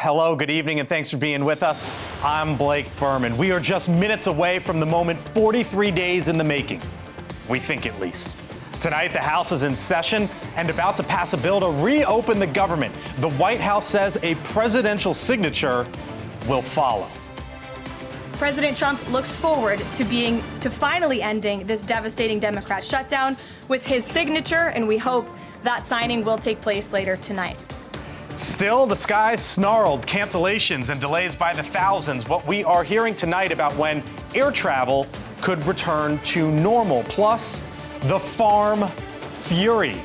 Hello, good evening, and thanks for being with us. I'm Blake Berman. We are just minutes away from the moment 43 days in the making. We think at least. Tonight, the House is in session and about to pass a bill to reopen the government. The White House says a presidential signature will follow. President Trump looks forward to finally ending this devastating Democrat shutdown with his signature, and we hope that signing will take place later tonight. Still, the skies snarled, cancellations and delays by the thousands. What we are hearing tonight about when air travel could return to normal, plus the farm fury.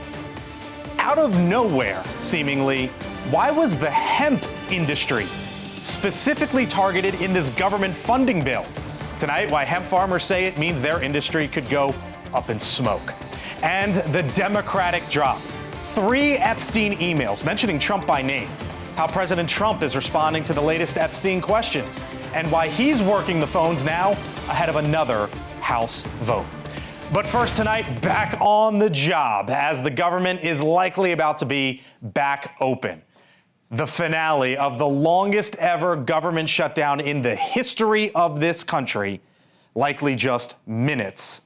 Out of nowhere, seemingly, why was the hemp industry specifically targeted in this government funding bill? Tonight, why hemp farmers say it means their industry could go up in smoke. And the Democratic drop. 3 Epstein emails mentioning Trump by name. How President Trump is responding to the latest Epstein questions. And why he's working the phones now ahead of another House vote. But first tonight, back on the job as the government is likely about to be back open. The finale of the longest ever government shutdown in the history of this country, likely just minutes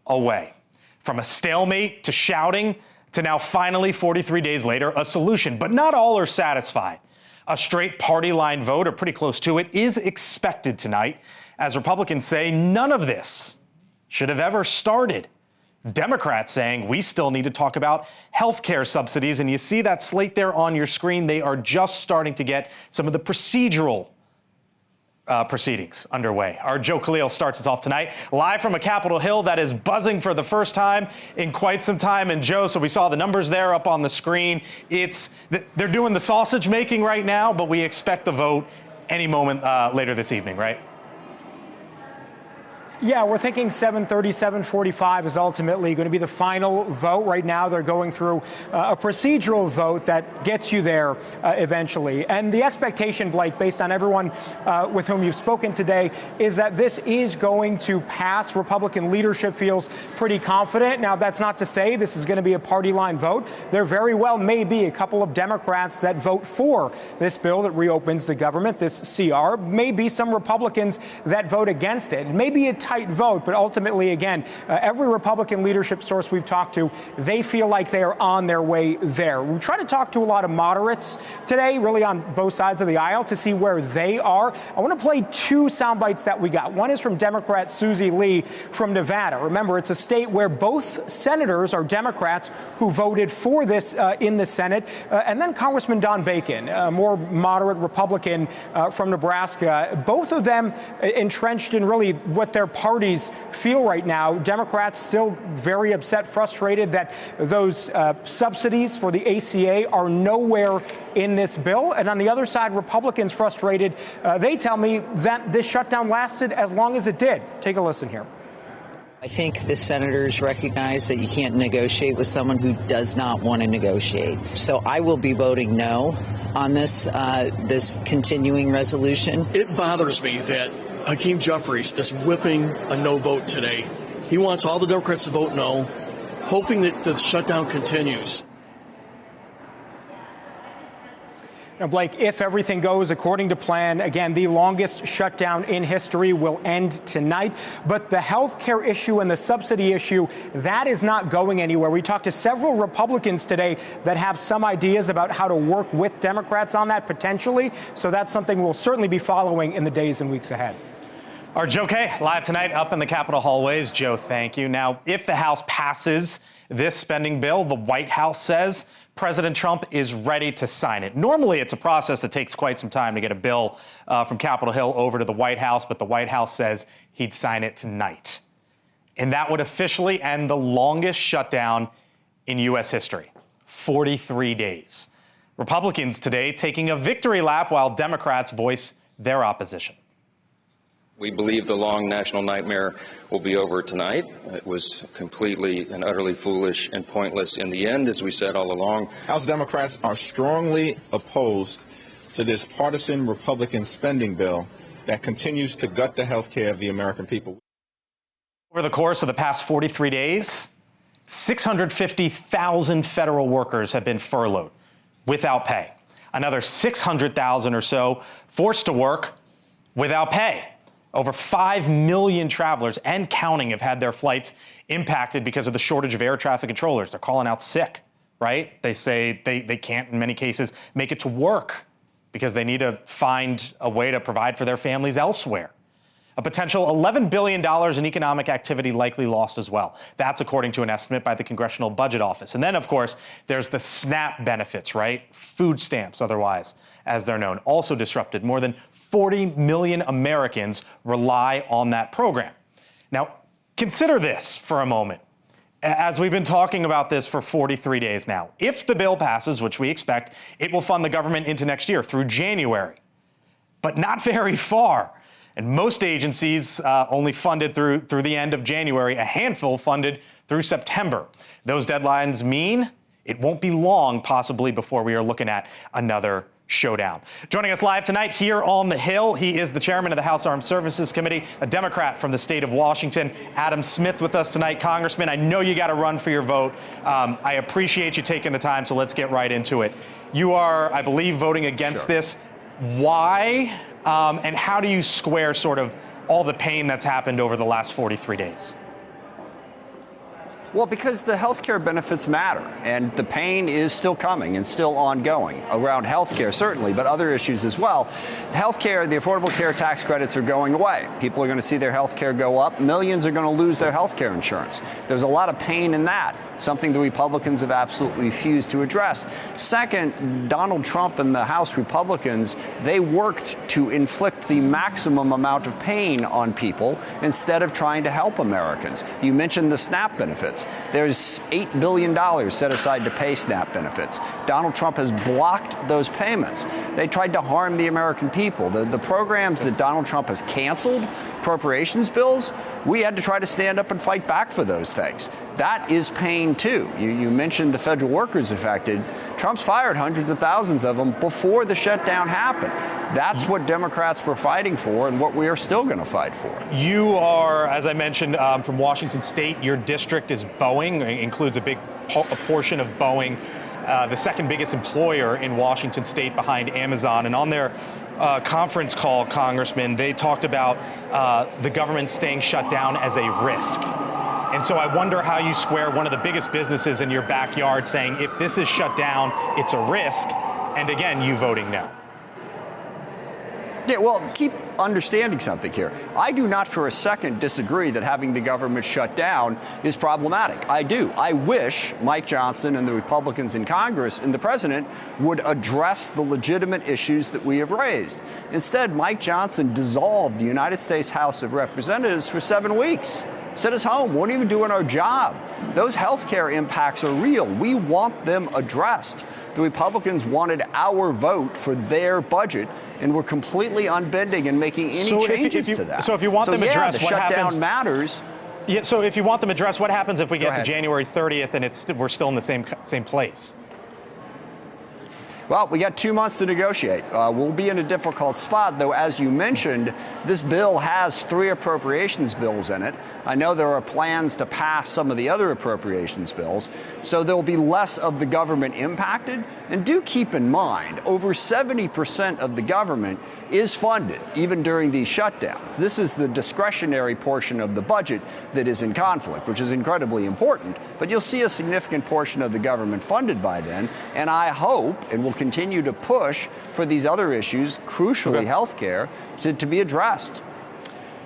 away. From a stalemate to shouting to now finally 43 days later, a solution. But not all are satisfied. A straight party line vote, or pretty close to it, is expected tonight, as Republicans say none of this should have ever started. Democrats saying we still need to talk about health care subsidies, and you see that slate there on your screen. They are just starting to get some of the procedural proceedings underway. Our Joe Khalil starts us off tonight, live from a Capitol Hill that is buzzing for the first time in quite some time. And Joe, so we saw the numbers there up on the screen. They're doing the sausage making right now, but we expect the vote any moment later this evening, right? Yeah, we're thinking 7:30, 7:45 is ultimately going to be the final vote. Right now, they're going through a procedural vote that gets you there eventually. And the expectation, Blake, based on everyone with whom you've spoken today, is that this is going to pass. Republican leadership feels pretty confident. Now, that's not to say this is going to be a party line vote. There very well may be a couple of Democrats that vote for this bill that reopens the government, this CR. Maybe some Republicans that vote against it. It may be a tight vote, but ultimately, again, every Republican leadership source we've talked to, they feel like they are on their way there. We try to talk to a lot of moderates today, really on both sides of the aisle, to see where they are. I want to play 2 sound bites that we got. One is from Democrat Susie Lee from Nevada. Remember, it's a state where both senators are Democrats who voted for this in the Senate. And then Congressman Don Bacon, a more moderate Republican from Nebraska. Both of them entrenched in really what their parties feel right now. Democrats still very upset, frustrated that those subsidies for the ACA are nowhere in this bill. And on the other side, Republicans frustrated. They tell me that this shutdown lasted as long as it did. Take a listen here. I think the senators recognize that you can't negotiate with someone who does not want to negotiate. So I will be voting no on this continuing resolution. It bothers me that Hakeem Jeffries is whipping a no vote today. He wants all the Democrats to vote no, hoping that the shutdown continues. Now, Blake, if everything goes according to plan, again, the longest shutdown in history will end tonight. But the health care issue and the subsidy issue, that is not going anywhere. We talked to several Republicans today that have some ideas about how to work with Democrats on that potentially. So that's something we'll certainly be following in the days and weeks ahead. Our Joe K, live tonight up in the Capitol hallways. Joe, thank you. Now, if the House passes this spending bill, the White House says President Trump is ready to sign it. Normally, it's a process that takes quite some time to get a bill from Capitol Hill over to the White House, but the White House says he'd sign it tonight. And that would officially end the longest shutdown in U.S. history, 43 days. Republicans today taking a victory lap while Democrats voice their opposition. We believe the long national nightmare will be over tonight. It was completely and utterly foolish and pointless in the end, as we said all along. House Democrats are strongly opposed to this partisan Republican spending bill that continues to gut the health care of the American people. Over the course of the past 43 days, 650,000 federal workers have been furloughed without pay. Another 600,000 or so forced to work without pay. Over 5 million travelers and counting have had their flights impacted because of the shortage of air traffic controllers. They're calling out sick, right? They say they can't, in many cases, make it to work because they need to find a way to provide for their families elsewhere. A potential $11 billion in economic activity likely lost as well. That's according to an estimate by the Congressional Budget Office. And then, of course, there's the SNAP benefits, right? Food stamps, otherwise, as they're known, also disrupted. More than 40 million Americans rely on that program. Now, consider this for a moment. As we've been talking about this for 43 days now, if the bill passes, which we expect, it will fund the government into next year through January, but not very far. And most agencies only funded through the end of January, a handful funded through September. Those deadlines mean it won't be long, possibly, before we are looking at another showdown. Joining us live tonight here on the Hill, he is the chairman of the House Armed Services Committee, a Democrat from the state of Washington. Adam Smith with us tonight. Congressman, I know you got to run for your vote. I appreciate you taking the time, so let's get right into it. You are, I believe, voting against this. Why? And how do you square sort of all the pain that's happened over the last 43 days? Well, because the health care benefits matter, and the pain is still coming and still ongoing around health care, certainly, but other issues as well. Health care, the Affordable Care Tax credits are going away. People are going to see their health care go up. Millions are going to lose their health care insurance. There's a lot of pain in that, something the Republicans have absolutely refused to address. Second, Donald Trump and the House Republicans, they worked to inflict the maximum amount of pain on people instead of trying to help Americans. You mentioned the SNAP benefits. There's $8 billion set aside to pay SNAP benefits. Donald Trump has blocked those payments. They tried to harm the American people. The programs that Donald Trump has canceled, appropriations bills, we had to try to stand up and fight back for those things. That is pain, too. You mentioned the federal workers affected. Trump's fired hundreds of thousands of them before the shutdown happened. That's what Democrats were fighting for and what we are still going to fight for. You are, as I mentioned, from Washington State. Your district is Boeing, includes a big portion of Boeing, the second biggest employer in Washington State behind Amazon. And on their conference call, Congressman, they talked about the government staying shut down as a risk. And so I wonder how you square one of the biggest businesses in your backyard saying, if this is shut down, it's a risk, and again, you voting no. Yeah, well, keep understanding something here. I do not for a second disagree that having the government shut down is problematic. I do. I wish Mike Johnson and the Republicans in Congress and the president would address the legitimate issues that we have raised. Instead, Mike Johnson dissolved the United States House of Representatives for 7 weeks. Sent us home, won't even doing our job. Those health care impacts are real. We want them addressed. The Republicans wanted our vote for their budget, and we're completely unbending and making any changes to that. So if you want them addressed, what happens? Shutdown matters. Yeah. So if you want them addressed, what happens if we get to January 30th and we're still in the same place? Well, we got 2 months to negotiate. We'll be in a difficult spot, though, as you mentioned, this bill has 3 appropriations bills in it. I know there are plans to pass some of the other appropriations bills, so there'll be less of the government impacted. And do keep in mind, over 70% of the government is funded, even during these shutdowns. This is the discretionary portion of the budget that is in conflict, which is incredibly important. But you'll see a significant portion of the government funded by then. And I hope and will continue to push for these other issues, crucially health care, to be addressed.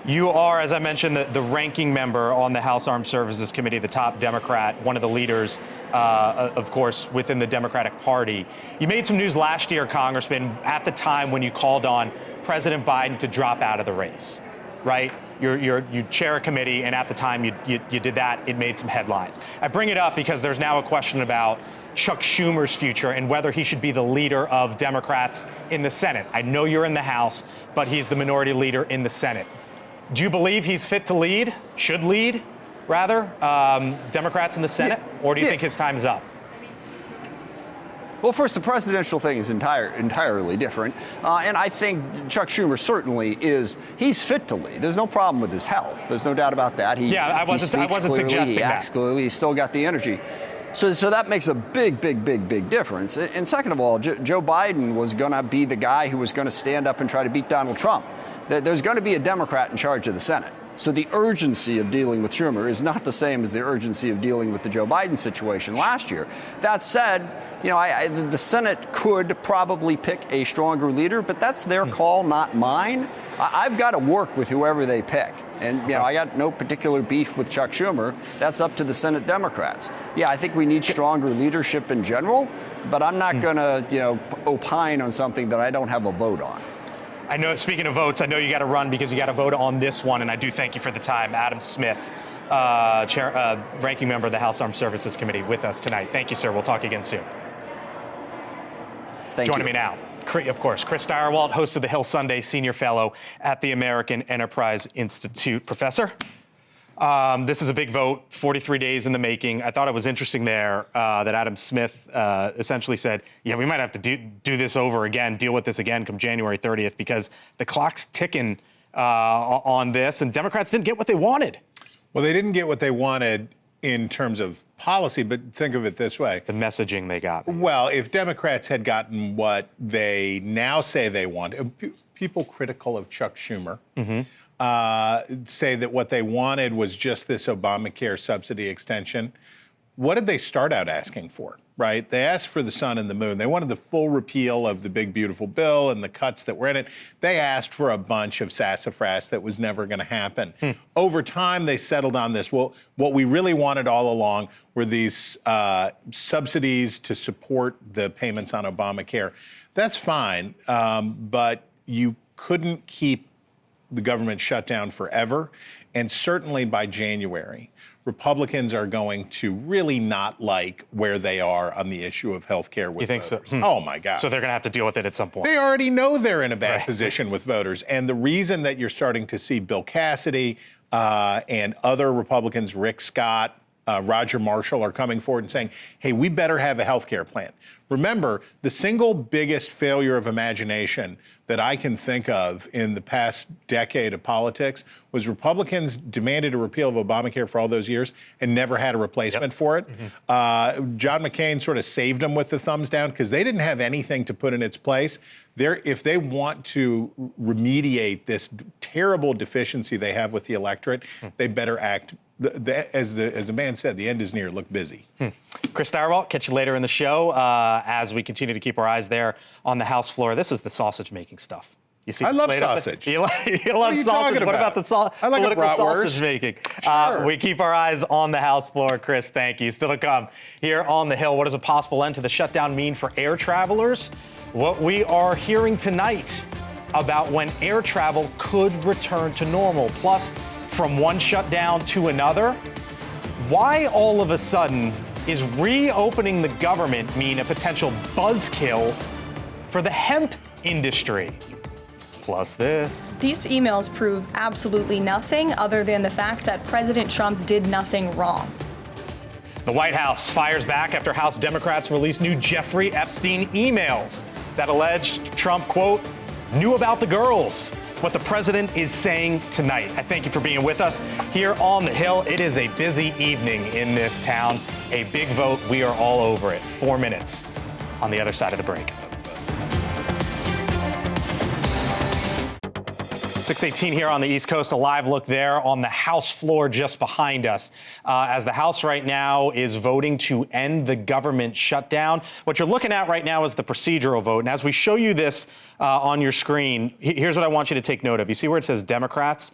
You are, as I mentioned, the ranking member on the House Armed Services Committee, the top Democrat, one of the leaders, of course, within the Democratic Party. You made some news last year, Congressman, at the time when you called on President Biden to drop out of the race, right? You chair a committee, and at the time you did that, it made some headlines. I bring it up because there's now a question about Chuck Schumer's future and whether he should be the leader of Democrats in the Senate. I know you're in the House, but he's the minority leader in the Senate. Do you believe he's fit to lead, should lead, rather, Democrats in the Senate? Or do you think his time is up? Well, first, the presidential thing is entirely different. And I think Chuck Schumer certainly he's fit to lead. There's no problem with his health. There's no doubt about that. I wasn't suggesting he acts that. clearly. He's still got the energy. So that makes a big difference. And second of all, Joe Biden was going to be the guy who was going to stand up and try to beat Donald Trump. There's going to be a Democrat in charge of the Senate. So the urgency of dealing with Schumer is not the same as the urgency of dealing with the Joe Biden situation last year. That said, the Senate could probably pick a stronger leader, but that's their call, not mine. I've got to work with whoever they pick. And, I got no particular beef with Chuck Schumer. That's up to the Senate Democrats. Yeah, I think we need stronger leadership in general, but I'm not going to, opine on something that I don't have a vote on. I know, speaking of votes, I know you got to run because you got to vote on this one, and I do thank you for the time. Adam Smith, ranking member of the House Armed Services Committee, with us tonight. Thank you, sir. We'll talk again soon. Joining me now, of course, Chris Stirewalt, host of the Hill Sunday, senior fellow at the American Enterprise Institute. Professor, this is a big vote, 43 days in the making. I thought it was interesting there that Adam Smith essentially said, yeah, we might have to do this over again, deal with this again come January 30th, because the clock's ticking on this, and Democrats didn't get what they wanted. Well, they didn't get what they wanted in terms of policy, but think of it this way. The messaging they got. Well, if Democrats had gotten what they now say they want, people critical of Chuck Schumer say that what they wanted was just this Obamacare subsidy extension. What did they start out asking for, right? They asked for the sun and the moon. They wanted the full repeal of the big, beautiful bill and the cuts that were in it. They asked for a bunch of sassafras that was never going to happen. Over time, they settled on this. Well, what we really wanted all along were these subsidies to support the payments on Obamacare. That's fine, but you couldn't keep the government shut down forever, and certainly by January. Republicans are going to really not like where they are on the issue of health care with You think voters. so? Oh, my God. So they're going to have to deal with it at some point. They already know they're in a bad position with voters. And the reason that you're starting to see Bill Cassidy and other Republicans, Rick Scott, Roger Marshall, are coming forward and saying, hey, we better have a health care plan. Remember, the single biggest failure of imagination that I can think of in the past decade of politics was Republicans demanded a repeal of Obamacare for all those years and never had a replacement for it. John McCain sort of saved them with the thumbs down because they didn't have anything to put in its place. If they want to remediate this terrible deficiency they have with the electorate, they better act. As the man said, the end is near. Look busy. Chris Stirewalt, catch you later in the show as we continue to keep our eyes there on the House floor. This is the sausage-making stuff. You see, I love sausage. You love sausage. What about the political sausage making? Sure. We keep our eyes on the House floor. Chris, thank you. Still to come here on the Hill. What does a possible end to the shutdown mean for air travelers? What we are hearing tonight about when air travel could return to normal. Plus, from one shutdown to another, why all of a sudden is reopening the government mean a potential buzzkill for the hemp industry? Plus this. These emails prove absolutely nothing other than the fact that President Trump did nothing wrong. The White House fires back after House Democrats released new Jeffrey Epstein emails that alleged Trump, quote, knew about the girls. What the president is saying tonight. I thank you for being with us here on the Hill. It is a busy evening in this town. A big vote. We are all over it. 4 minutes on the other side of the break. 6:18 here on the East Coast. A live look there on the House floor just behind us as the House right now is voting to end the government shutdown. What you're looking at right now is the procedural vote. And as we show you this on your screen, here's what I want you to take note of. You see where it says Democrats,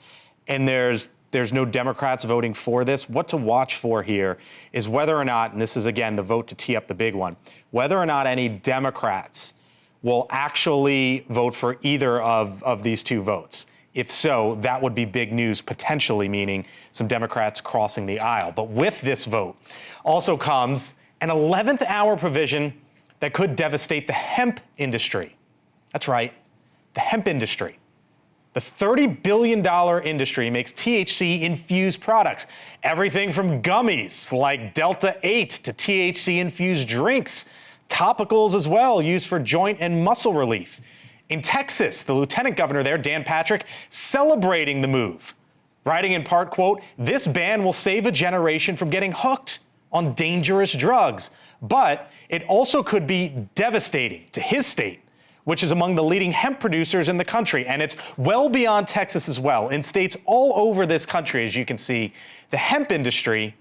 and there's no Democrats voting for this. What to watch for here is whether or not, and this is, again, the vote to tee up the big one, whether or not any Democrats will actually vote for either of these two votes. If so, that would be big news, potentially meaning some Democrats crossing the aisle. But with this vote also comes an 11th hour provision that could devastate the hemp industry. That's right, the hemp industry. The $30 billion industry makes THC-infused products. Everything from gummies like Delta 8 to THC-infused drinks, topicals as well, used for joint and muscle relief. In Texas, the lieutenant governor there, Dan Patrick, celebrating the move, writing in part, quote, this ban will save a generation from getting hooked on dangerous drugs. But it also could be devastating to his state, which is among the leading hemp producers in the country. And it's well beyond Texas as well. In states all over this country, as you can see, the hemp industry,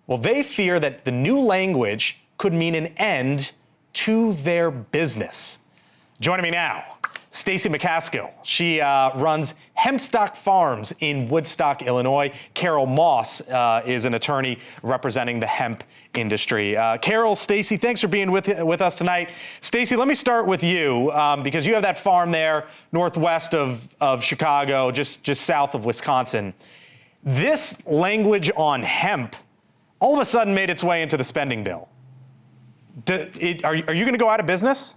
well, they fear that the new language could mean an end to their business. Joining me now, Stacey McCaskill. She runs Hempstock Farms in Woodstock, Illinois. Carol Moss is an attorney representing the hemp industry. Carol, Stacey, thanks for being with us tonight. Stacey, let me start with you because you have that farm there northwest of Chicago, just south of Wisconsin. This language on hemp all of a sudden made its way into the spending bill. Are you going to go out of business?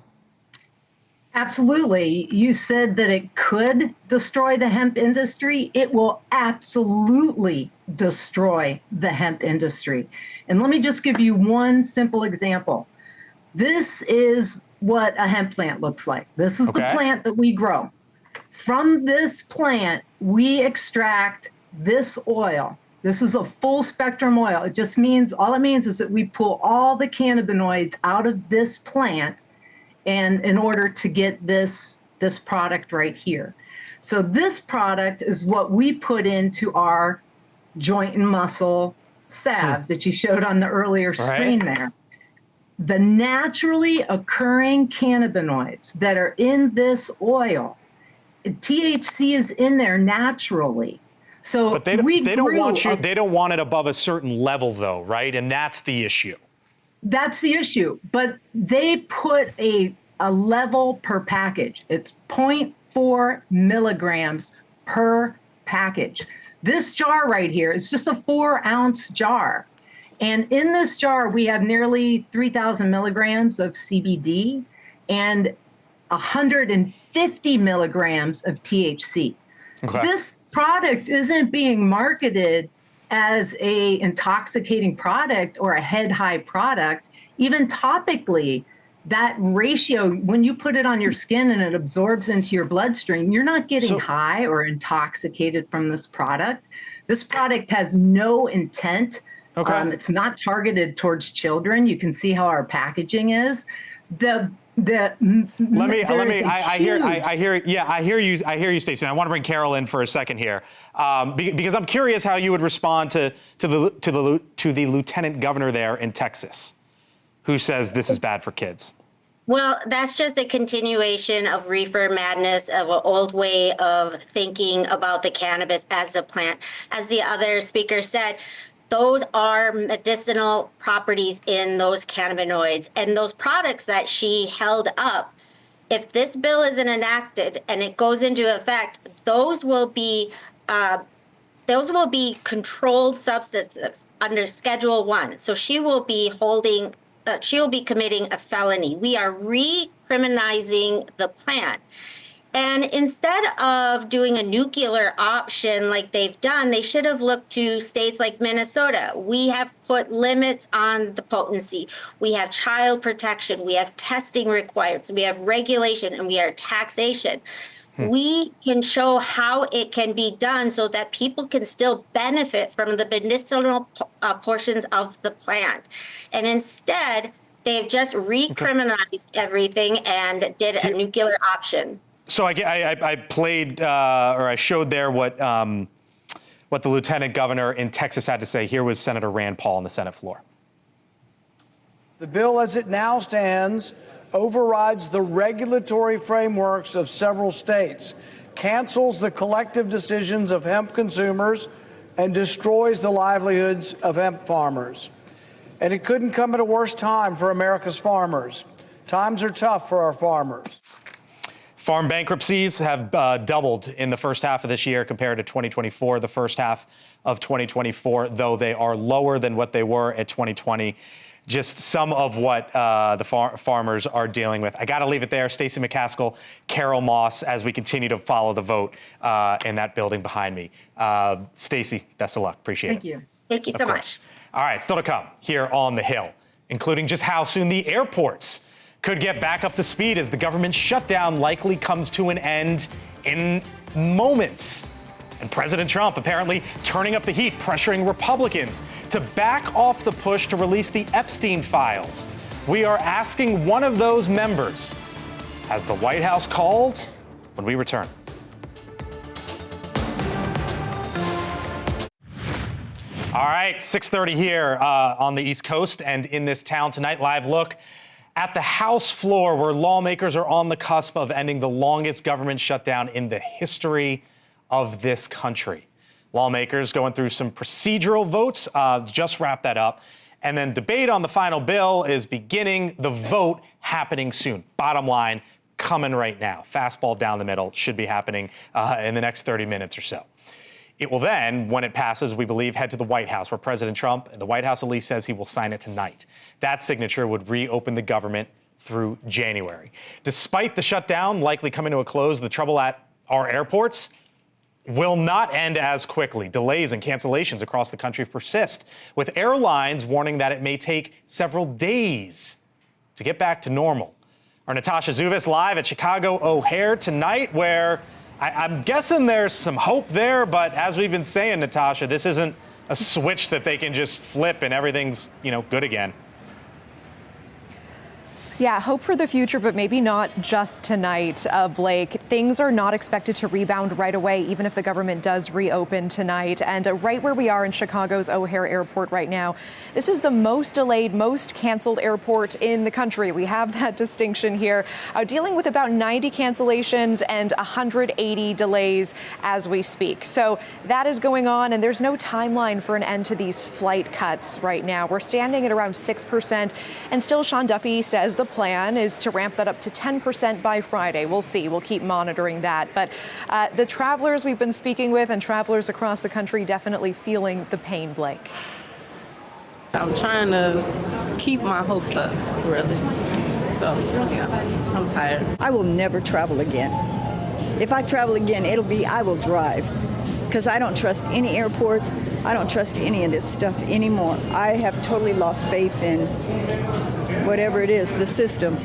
Absolutely. You said that it could destroy the hemp industry. It will absolutely destroy the hemp industry. And let me just give you one simple example. This is what a hemp plant looks like. This is the plant that we grow. From this plant, we extract this oil. This is a full spectrum oil. It just means, all it means is that we pull all the cannabinoids out of this plant and in order to get this product right here. So this product is what we put into our joint and muscle salve that you showed on the earlier screen there. The naturally occurring cannabinoids that are in this oil, THC is in there naturally. So but they don't want it above a certain level though, right? And that's the issue. That's the issue. But they put a level per package. It's 0.4 milligrams per package. This jar right here is just a 4-ounce jar. And in this jar, we have nearly 3,000 milligrams of CBD and 150 milligrams of THC. This product isn't being marketed as a intoxicating product or a head high product. Even topically, that ratio, when you put it on your skin and it absorbs into your bloodstream, you're not getting high or intoxicated from this product. This product has no intent. It's not targeted towards children. You can see how our packaging is. I hear you, Stacey. I want to bring Carol in for a second here because I'm curious how you would respond to the lieutenant governor there in Texas, who says this is bad for kids. Well, that's just a continuation of reefer madness, of an old way of thinking about the cannabis as a plant. As the other speaker said, those are medicinal properties in those cannabinoids, and those products that she held up. If this bill isn't enacted and it goes into effect, those will be controlled substances under Schedule 1. So she will be committing a felony. We are recriminalizing the plant. And instead of doing a nuclear option like they've done, they should have looked to states like Minnesota. We have put limits on the potency. We have child protection. We have testing requirements. We have regulation, and we have taxation. We can show how it can be done so that people can still benefit from the medicinal portions of the plant. And instead, they've just recriminalized everything and did a nuclear option. So I played or I showed there what the lieutenant governor in Texas had to say. Here was Senator Rand Paul on the Senate floor. The bill as it now stands overrides the regulatory frameworks of several states, cancels the collective decisions of hemp consumers, and destroys the livelihoods of hemp farmers. And it couldn't come at a worse time for America's farmers. Times are tough for our farmers. Farm bankruptcies have doubled in the first half of this year compared to 2024, the first half of 2024, though they are lower than what they were at 2020. Just some of what the farmers are dealing with. I got to leave it there. Stacey McCaskill, Carol Moss, as we continue to follow the vote in that building behind me. Stacey, best of luck. Appreciate it. Thank you. Thank you so much. All right, still to come here on the Hill, including just how soon the airports could get back up to speed as the government shutdown likely comes to an end in moments. And President Trump apparently turning up the heat, pressuring Republicans to back off the push to release the Epstein files. We are asking one of those members. Has the White House called? When we return. All right, 6:30 here on the East Coast and in this town tonight. Live look at the House floor where lawmakers are on the cusp of ending the longest government shutdown in the history of this country. Lawmakers going through some procedural votes, just wrap that up. And then debate on the final bill is beginning, the vote happening soon. Bottom line, coming right now. Fastball down the middle, should be happening in the next 30 minutes or so. It will then, when it passes, we believe, head to the White House, where President Trump, the White House at least, says he will sign it tonight. That signature would reopen the government through January. Despite the shutdown likely coming to a close, the trouble at our airports will not end as quickly. Delays and cancellations across the country persist, with airlines warning that it may take several days to get back to normal. Our Natasha Zuvis live at Chicago O'Hare tonight, where I'm guessing there's some hope there, but as we've been saying, Natasha, this isn't a switch that they can just flip and everything's, good again. Yeah, hope for the future, but maybe not just tonight, Blake. Things are not expected to rebound right away, even if the government does reopen tonight. And right where we are in Chicago's O'Hare Airport right now, this is the most delayed, most canceled airport in the country. We have that distinction here, dealing with about 90 cancellations and 180 delays as we speak. So that is going on, and there's no timeline for an end to these flight cuts right now. We're standing at around 6%, and still Sean Duffy says the plan is to ramp that up to 10% by Friday. We'll see. We'll keep monitoring that. But the travelers we've been speaking with and travelers across the country definitely feeling the pain, Blake. I'm trying to keep my hopes up, really. So, yeah, I'm tired. I will never travel again. If I travel again, I will drive. Because I don't trust any airports. I don't trust any of this stuff anymore. I have totally lost faith in whatever it is, the system.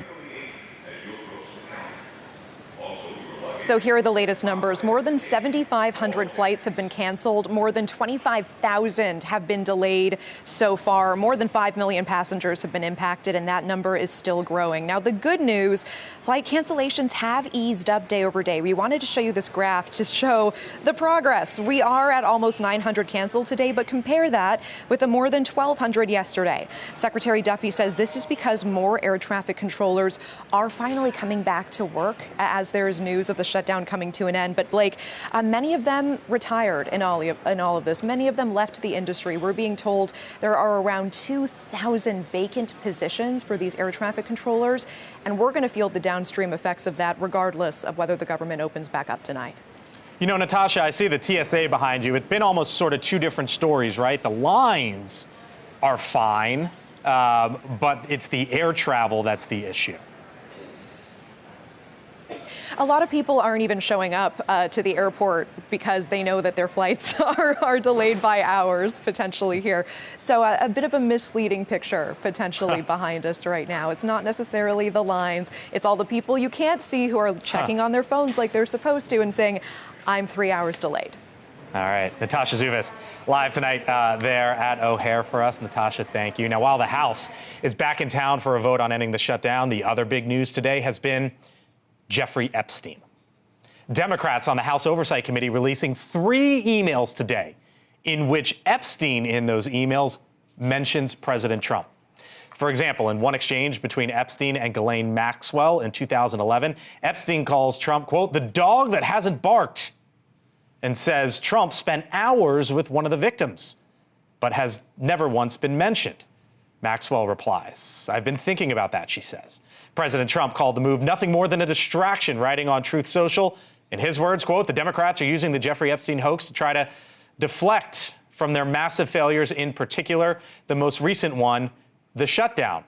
So here are the latest numbers. More than 7,500 flights have been canceled. More than 25,000 have been delayed so far. More than 5 million passengers have been impacted, and that number is still growing. Now, the good news, flight cancellations have eased up day over day. We wanted to show you this graph to show the progress. We are at almost 900 canceled today, but compare that with the more than 1,200 yesterday. Secretary Duffy says this is because more air traffic controllers are finally coming back to work as there is news of the shutdown coming to an end. But Blake, many of them retired in all of this. Many of them left the industry. We're being told there are around 2,000 vacant positions for these air traffic controllers, and we're going to feel the downstream effects of that regardless of whether the government opens back up tonight. Natasha, I see the TSA behind you. It's been almost sort of two different stories, right? The lines are fine, but it's the air travel that's the issue. A lot of people aren't even showing up to the airport because they know that their flights are delayed by hours potentially here. So a bit of a misleading picture potentially behind us right now. It's not necessarily the lines. It's all the people you can't see who are checking on their phones like they're supposed to and saying, I'm 3 hours delayed. All right. Natasha Zuvis live tonight there at O'Hare for us. Natasha, thank you. Now, while the House is back in town for a vote on ending the shutdown, the other big news today has been Jeffrey Epstein. Democrats on the House Oversight Committee releasing 3 emails today in which Epstein in those emails mentions President Trump. For example, in one exchange between Epstein and Ghislaine Maxwell in 2011, Epstein calls Trump, quote, the dog that hasn't barked, and says Trump spent hours with one of the victims, but has never once been mentioned. Maxwell replies, I've been thinking about that, she says. President Trump called the move nothing more than a distraction, writing on Truth Social. In his words, quote, the Democrats are using the Jeffrey Epstein hoax to try to deflect from their massive failures, in particular, the most recent one, the shutdown.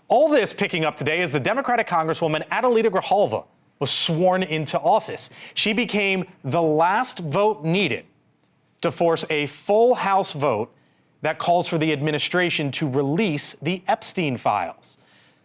All this picking up today as the Democratic Congresswoman Adelita Grijalva was sworn into office. She became the last vote needed to force a full House vote that calls for the administration to release the Epstein files.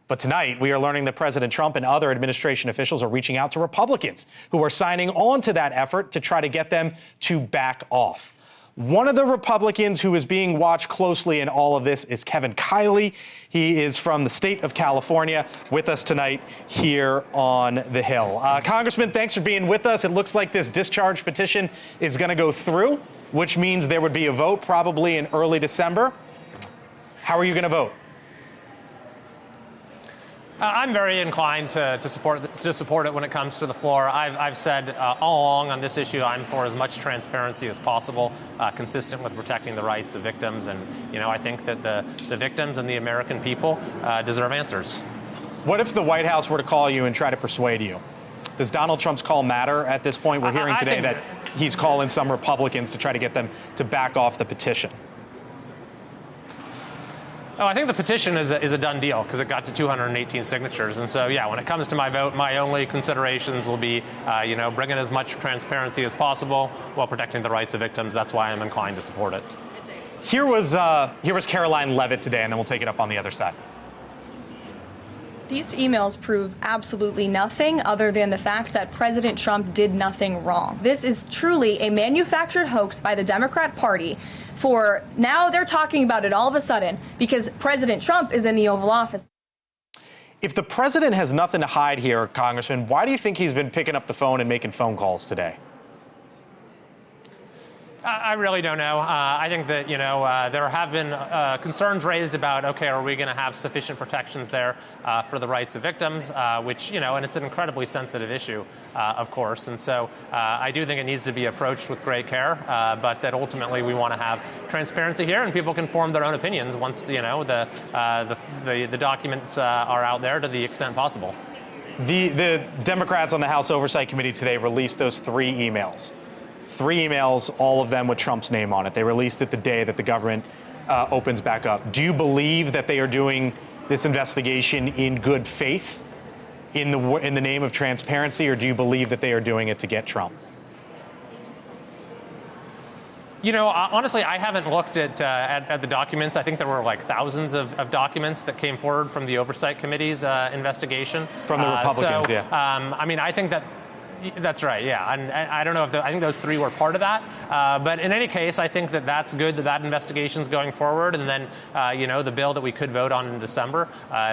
But tonight, we are learning that President Trump and other administration officials are reaching out to Republicans who are signing on to that effort to try to get them to back off. One of the Republicans who is being watched closely in all of this is Kevin Kiley. He is from the state of California, with us tonight here on the Hill. Congressman, thanks for being with us. It looks like this discharge petition is going to go through, which means there would be a vote probably in early December. How are you going to vote? I'm very inclined to support it when it comes to the floor. I've said all along on this issue, I'm for as much transparency as possible, consistent with protecting the rights of victims. And, you know, I think that the victims and the American people deserve answers. What if the White House were to call you and try to persuade you? Does Donald Trump's call matter at this point? We're hearing today that he's calling some Republicans to try to get them to back off the petition. Oh, I think the petition is a done deal because it got to 218 signatures. And so, yeah, when it comes to my vote, my only considerations will be, bringing as much transparency as possible while protecting the rights of victims. That's why I'm inclined to support it. Here was Caroline Leavitt today, and then we'll take it up on the other side. These emails prove absolutely nothing other than the fact that President Trump did nothing wrong. This is truly a manufactured hoax by the Democrat Party. For now, they're talking about it all of a sudden because President Trump is in the Oval Office. If the president has nothing to hide here, Congressman, why do you think he's been picking up the phone and making phone calls today? I really don't know. I think that, there have been concerns raised about, okay, are we going to have sufficient protections there for the rights of victims, which, and it's an incredibly sensitive issue, of course. And so I do think it needs to be approached with great care, but that ultimately we want to have transparency here and people can form their own opinions once, the documents are out there to the extent possible. The Democrats on the House Oversight Committee today released those three emails, all of them with Trump's name on it. They released it the day that the government opens back up. Do you believe that they are doing this investigation in good faith, in the name of transparency, or do you believe that they are doing it to get Trump? Honestly, I haven't looked at the documents. I think there were like thousands of documents that came forward from the Oversight Committee's investigation. From the Republicans, yeah. I think that's right, yeah. And I don't know I think those three were part of that. But in any case, I think that's good that investigation is going forward. And then, the bill that we could vote on in December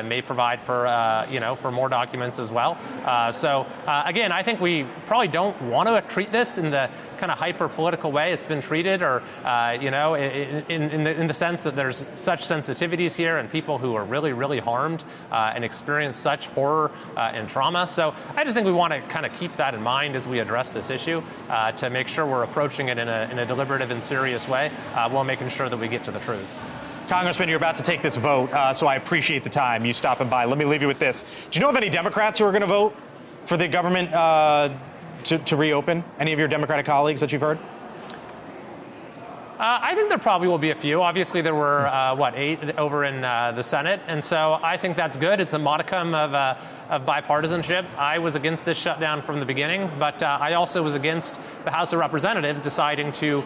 may provide for more documents as well. Again, I think we probably don't want to treat this in the kind of hyper-political way it's been treated, or, in the sense that there's such sensitivities here and people who are really, really harmed and experience such horror and trauma. So I just think we want to kind of keep that in mind as we address this issue to make sure we're approaching it in a deliberative and serious way while making sure that we get to the truth. Congressman, you're about to take this vote, so I appreciate the time you stopping by. Let me leave you with this. Do you know of any Democrats who are going to vote for the government to reopen? Any of your Democratic colleagues that you've heard? I think there probably will be a few. Obviously, there were, 8 over in the Senate. And so I think that's good. It's a modicum of bipartisanship. I was against this shutdown from the beginning, but I also was against the House of Representatives deciding to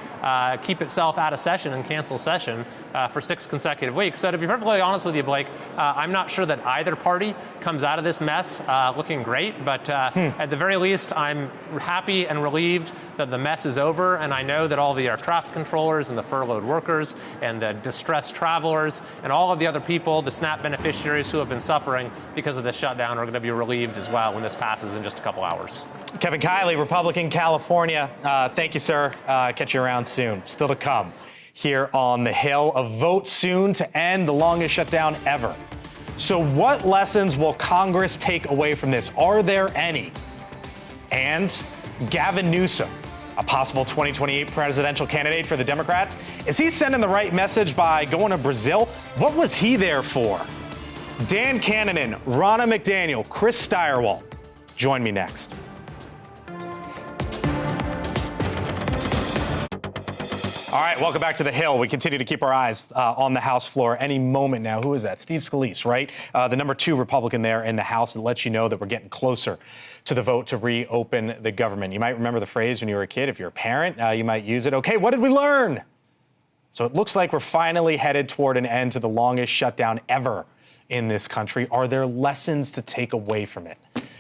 keep itself out of session and cancel session for 6 consecutive weeks. So to be perfectly honest with you, Blake, I'm not sure that either party comes out of this mess looking great. But at the very least, I'm happy and relieved that the mess is over. And I know that all the air traffic controllers and the furloughed workers and the distressed travelers and all of the other people, the SNAP beneficiaries who have been suffering because of this shutdown, are going to be relieved as well when this passes in just a couple hours. Kevin Kiley, Republican, California. Thank you, sir. Catch you around soon. Still to come here on the Hill. A vote soon to end the longest shutdown ever. So what lessons will Congress take away from this? Are there any? And Gavin Newsom, a possible 2028 presidential candidate for the Democrats, is he sending the right message by going to Brazil? What was he there for? Dan Cannonen, Ronna McDaniel, Chris Steyerwalt. Join me next. All right, welcome back to the Hill. We continue to keep our eyes on the House floor any moment now. Who is that? Steve Scalise, right? The number 2 Republican there in the House, and lets you know that we're getting closer to the vote to reopen the government. You might remember the phrase when you were a kid. If you're a parent, you might use it. Okay, what did we learn? So it looks like we're finally headed toward an end to the longest shutdown ever in this country? Are there lessons to take away from it?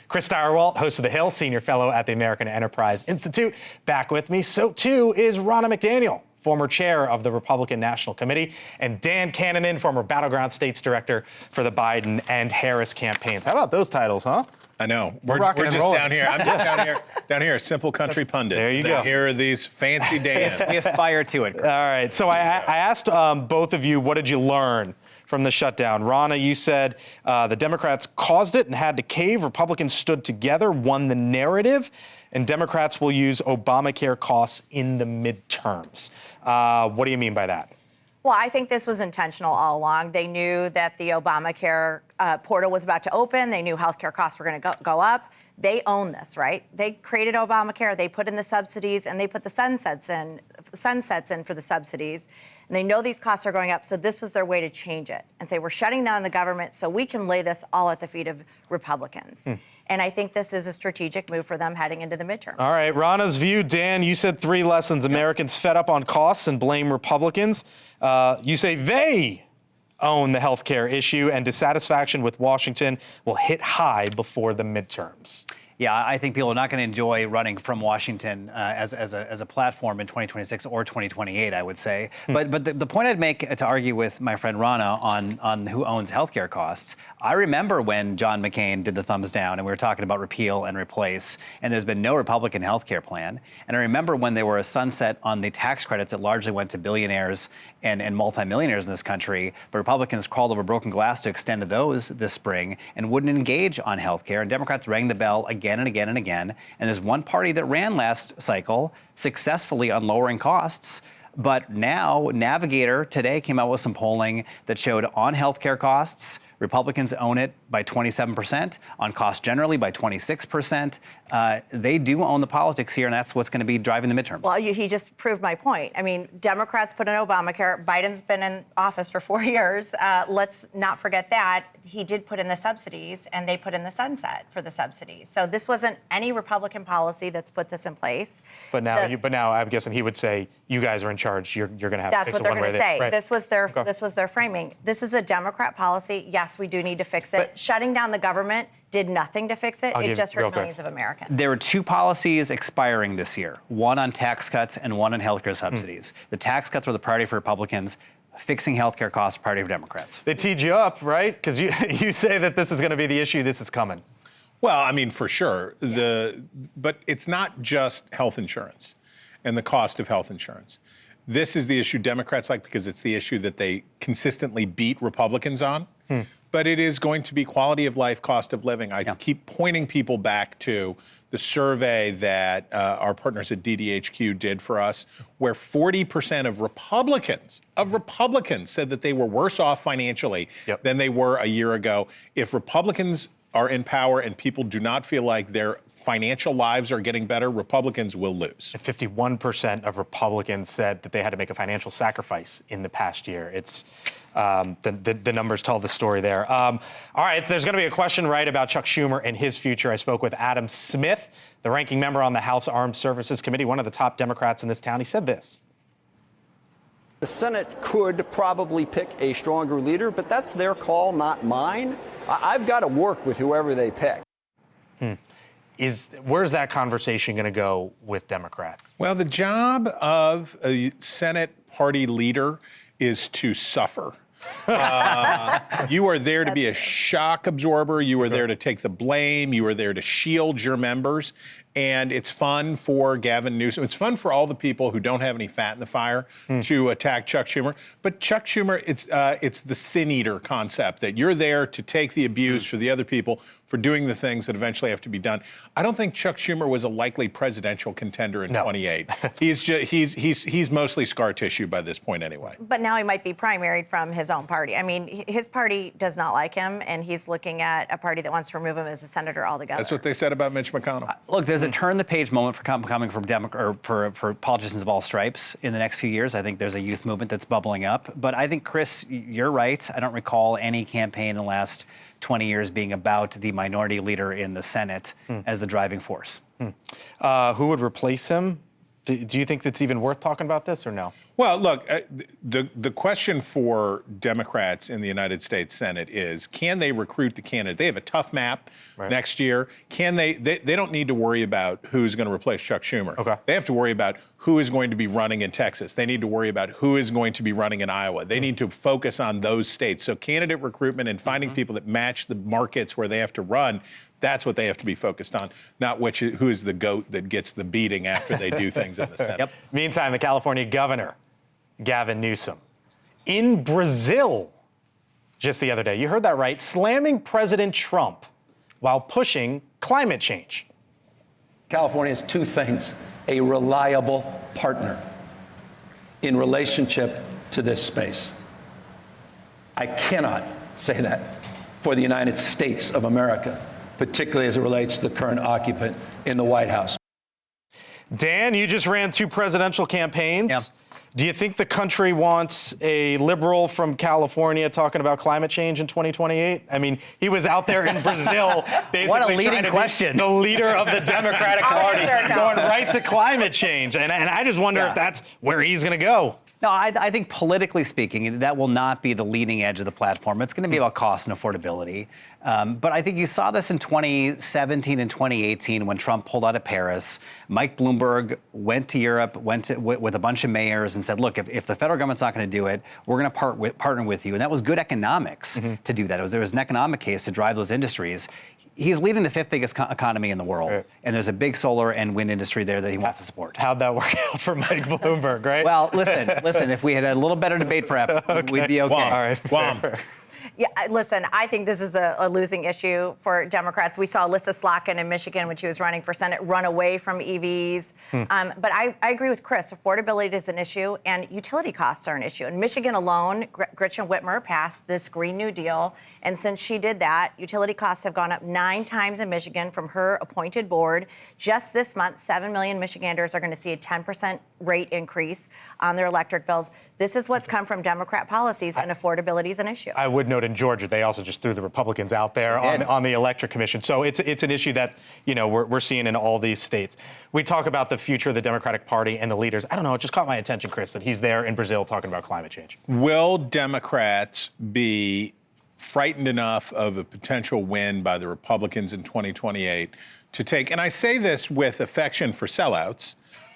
Chris Stirewalt, host of The Hill, senior fellow at the American Enterprise Institute, back with me. So too is Ronna McDaniel, former chair of the Republican National Committee, and Dan Cannonen, former Battleground States Director for the Biden and Harris campaigns. How about those titles, huh? I know. We're just down here. I'm just down here, a simple country pundit. There you go. Here are these fancy days. We aspire to it. All right. So I asked both of you, what did you learn from the shutdown? Ronna, you said the Democrats caused it and had to cave. Republicans stood together, won the narrative, and Democrats will use Obamacare costs in the midterms. What do you mean by that? Well, I think this was intentional all along. They knew that the Obamacare portal was about to open. They knew healthcare costs were going to go up. They own this, right? They created Obamacare. They put in the subsidies, and they put the sunsets in for the subsidies. And they know these costs are going up, so this was their way to change it and say, we're shutting down the government so we can lay this all at the feet of Republicans. And I think this is a strategic move for them heading into the midterm. All right, Ronna's view. Dan, you said 3 lessons. Americans fed up on costs and blame Republicans. You say they own the health care issue, and dissatisfaction with Washington will hit high before the midterms. Yeah, I think people are not going to enjoy running from Washington as a platform in 2026 or 2028, I would say. But the point I'd make to argue with my friend Ronna on who owns healthcare costs, I remember when John McCain did the thumbs down and we were talking about repeal and replace, and there's been no Republican healthcare plan. And I remember when there were a sunset on the tax credits that largely went to billionaires and multimillionaires in this country, but Republicans crawled over broken glass to extend those this spring and wouldn't engage on healthcare, and Democrats rang the bell again and again and again. And there's one party that ran last cycle successfully on lowering costs. But now Navigator today came out with some polling that showed on healthcare costs, Republicans own it by 27%, on costs generally by 26%. They do own the politics here, and that's what's going to be driving the midterms. Well, he just proved my point. I mean, Democrats put in Obamacare. Biden's been in office for 4 years. Let's not forget that. He did put in the subsidies, and they put in the sunset for the subsidies. So this wasn't any Republican policy that's put this in place. But now, I'm guessing he would say, you guys are in charge. You're going to have that's to fix what it they're one way. Going to say. Right. This was their framing. This is a Democrat policy. Yes, we do need to fix it. But shutting down the government did nothing to fix it. It just hurt millions of Americans. There are 2 policies expiring this year, one on tax cuts and one on healthcare subsidies. The tax cuts were the priority for Republicans. Fixing healthcare costs, priority for Democrats. They teed you up, right? Because you say that this is going to be the issue. This is coming. Well, I mean, for sure. But it's not just health insurance and the cost of health insurance. This is the issue Democrats like because it's the issue that they consistently beat Republicans on. But it is going to be quality of life, cost of living. I keep pointing people back to the survey that our partners at DDHQ did for us, where 40% of Republicans said that they were worse off financially than they were a year ago. If Republicans are in power and people do not feel like their financial lives are getting better, Republicans will lose. 51% of Republicans said that they had to make a financial sacrifice in the past year. It's the numbers tell the story there. All right, so there's going to be a question, right, about Chuck Schumer and his future. I spoke with Adam Smith, the ranking member on the House Armed Services Committee, one of the top Democrats in this town. He said this. The Senate could probably pick a stronger leader, but that's their call, not mine. I've got to work with whoever they pick. Where's that conversation going to go with Democrats? Well, the job of a Senate party leader is to suffer. You are there to be a shock absorber. You are there to take the blame. You are there to shield your members. And it's fun for Gavin Newsom. It's fun for all the people who don't have any fat in the fire to attack Chuck Schumer. But Chuck Schumer, it's the sin eater concept that you're there to take the abuse for the other people for doing the things that eventually have to be done. I don't think Chuck Schumer was a likely presidential contender in 28. He's mostly scar tissue by this point anyway. But now he might be primaried from his own party. I mean, his party does not like him, and he's looking at a party that wants to remove him as a senator altogether. That's what they said about Mitch McConnell. Look, there's a turn-the-page moment coming from for politicians of all stripes in the next few years. I think there's a youth movement that's bubbling up. But I think, Chris, you're right. I don't recall any campaign in the last 20 years being about the minority leader in the Senate as the driving force. Who would replace him? Do you think it's even worth talking about this or no? Well, look, the question for Democrats in the United States Senate is, can they recruit the candidate? They have a tough map next year. Can they don't need to worry about who's going to replace Chuck Schumer. Okay. They have to worry about who is going to be running in Texas. They need to worry about who is going to be running in Iowa. They need to focus on those states. So candidate recruitment and finding people that match the markets where they have to run, that's what they have to be focused on, not who is the goat that gets the beating after they do things in the Senate. Yep. Meantime, the California governor, Gavin Newsom, in Brazil just the other day, you heard that right, slamming President Trump while pushing climate change. California has two things: a reliable partner in relationship to this space. I cannot say that for the United States of America, particularly as it relates to the current occupant in the White House. Dan, you just ran 2 presidential campaigns. Yep. Do you think the country wants a liberal from California talking about climate change in 2028? I mean, he was out there in Brazil basically what a leading trying to question. be the leader of the Democratic Party, going right to climate change. And I just wonder if that's where he's going to go. No, I think politically speaking, that will not be the leading edge of the platform. It's going to be about cost and affordability. But I think you saw this in 2017 and 2018 when Trump pulled out of Paris. Mike Bloomberg went to Europe, with a bunch of mayors and said, look, if the federal government's not going to do it, we're going to partner with you. And that was good economics to do that. There was an economic case to drive those industries. He's leading the 5th biggest economy in the world, and there's a big solar and wind industry there that he wants to support. How'd that work out for Mike Bloomberg, right? Well, listen, if we had a little better debate prep, we'd be okay. All right. Guam. Yeah, listen, I think this is a losing issue for Democrats. We saw Lisa Slotkin in Michigan when she was running for Senate run away from EVs. But I agree with Chris. Affordability is an issue, and utility costs are an issue. In Michigan alone, Gretchen Whitmer passed this Green New Deal. And since she did that, utility costs have gone up 9 times in Michigan from her appointed board. Just this month, 7 million Michiganders are going to see a 10% rate increase on their electric bills. This is what's come from Democrat policies, and affordability is an issue. I would note in Georgia, they also just threw the Republicans out there on the electric commission. So it's an issue that, we're seeing in all these states. We talk about the future of the Democratic Party and the leaders. I don't know, it just caught my attention, Chris, that he's there in Brazil talking about climate change. Will Democrats be frightened enough of a potential win by the Republicans in 2028 to take, and I say this with affection for sellouts,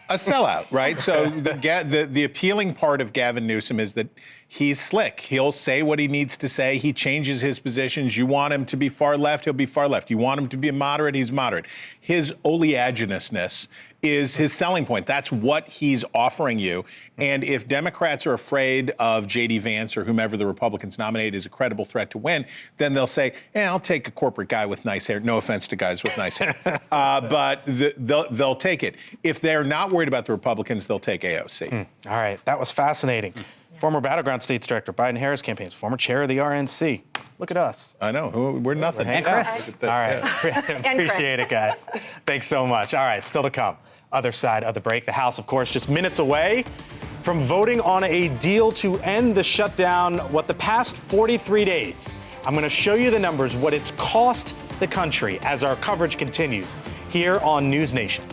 a sellout, right? So the appealing part of Gavin Newsom is that he's slick. He'll say what he needs to say. He changes his positions. You want him to be far left, he'll be far left. You want him to be moderate, he's moderate. His oleaginous-ness is his selling point. That's what he's offering you. And if Democrats are afraid of J.D. Vance or whomever the Republicans nominate as a credible threat to win, then they'll say, I'll take a corporate guy with nice hair. No offense to guys with nice hair. But they'll take it. If they're not worried about the Republicans, they'll take AOC. All right, that was fascinating. Former Battleground States Director, Biden-Harris campaigns, former chair of the RNC. Look at us. I know, we're nothing. And Chris. All right, appreciate it, guys. Thanks so much. All right, still to come. Other side of the break. The House, of course, just minutes away from voting on a deal to end the shutdown, the past 43 days. I'm going to show you the numbers, what it's cost the country as our coverage continues here on News Nation.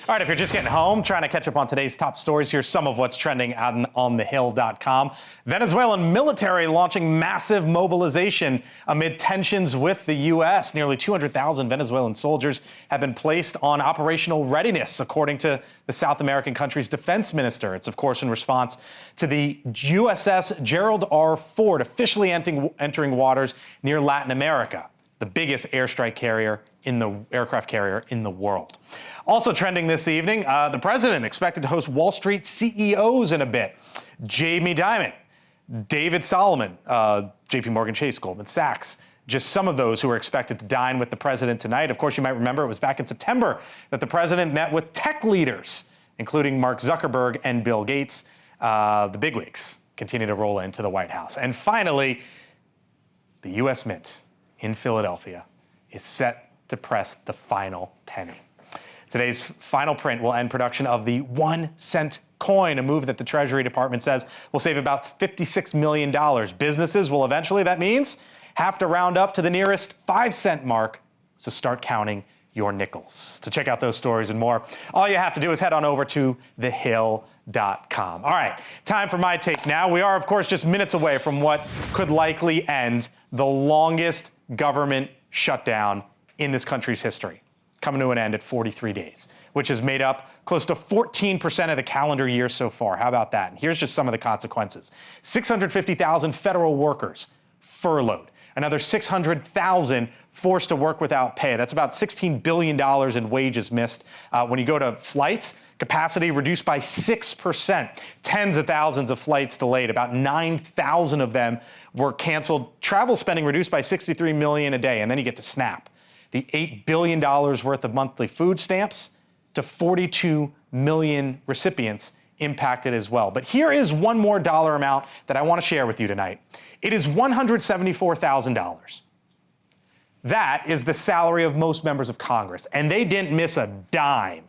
All right, if you're just getting home, trying to catch up on today's top stories, here's some of what's trending on onthehill.com. Venezuelan military launching massive mobilization amid tensions with the U.S. Nearly 200,000 Venezuelan soldiers have been placed on operational readiness, according to the South American country's defense minister. It's, of course, in response to the USS Gerald R. Ford officially entering waters near Latin America, the biggest aircraft carrier in the world. Also trending this evening, the president expected to host Wall Street CEOs in a bit. Jamie Dimon, David Solomon, JP Morgan Chase, Goldman Sachs, just some of those who are expected to dine with the president tonight. Of course, you might remember it was back in September that the president met with tech leaders, including Mark Zuckerberg and Bill Gates. The bigwigs continue to roll into the White House. And finally, the U.S. Mint in Philadelphia is set to press the final penny. Today's final print will end production of the 1-cent coin, a move that the Treasury Department says will save about $56 million. Businesses will eventually, that means, have to round up to the nearest 5-cent mark, so start counting your nickels. To check out those stories and more, all you have to do is head on over to thehill.com. All right, time for my take now. We are, of course, just minutes away from what could likely end the longest government shutdown in this country's history, coming to an end at 43 days, which has made up close to 14% of the calendar year so far. How about that? And here's just some of the consequences. 650,000 federal workers furloughed. Another 600,000 forced to work without pay. That's about $16 billion in wages missed. When you go to flights, capacity reduced by 6%. Tens of thousands of flights delayed. About 9,000 of them were canceled. Travel spending reduced by $63 million a day. And then you get to SNAP. The $8 billion worth of monthly food stamps to 42 million recipients impacted as well. But here is one more dollar amount that I want to share with you tonight. It is $174,000. That is the salary of most members of Congress, and they didn't miss a dime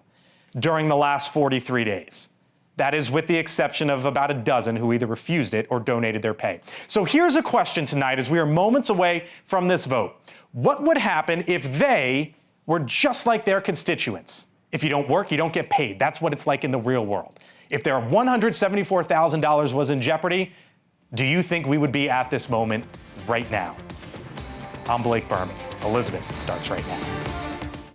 during the last 43 days. That is with the exception of about a dozen who either refused it or donated their pay. So here's a question tonight as we are moments away from this vote. What would happen if they were just like their constituents? If you don't work, you don't get paid. That's what it's like in the real world. If their $174,000 was in jeopardy, do you think we would be at this moment right now? I'm Blake Berman. Elizabeth starts right now.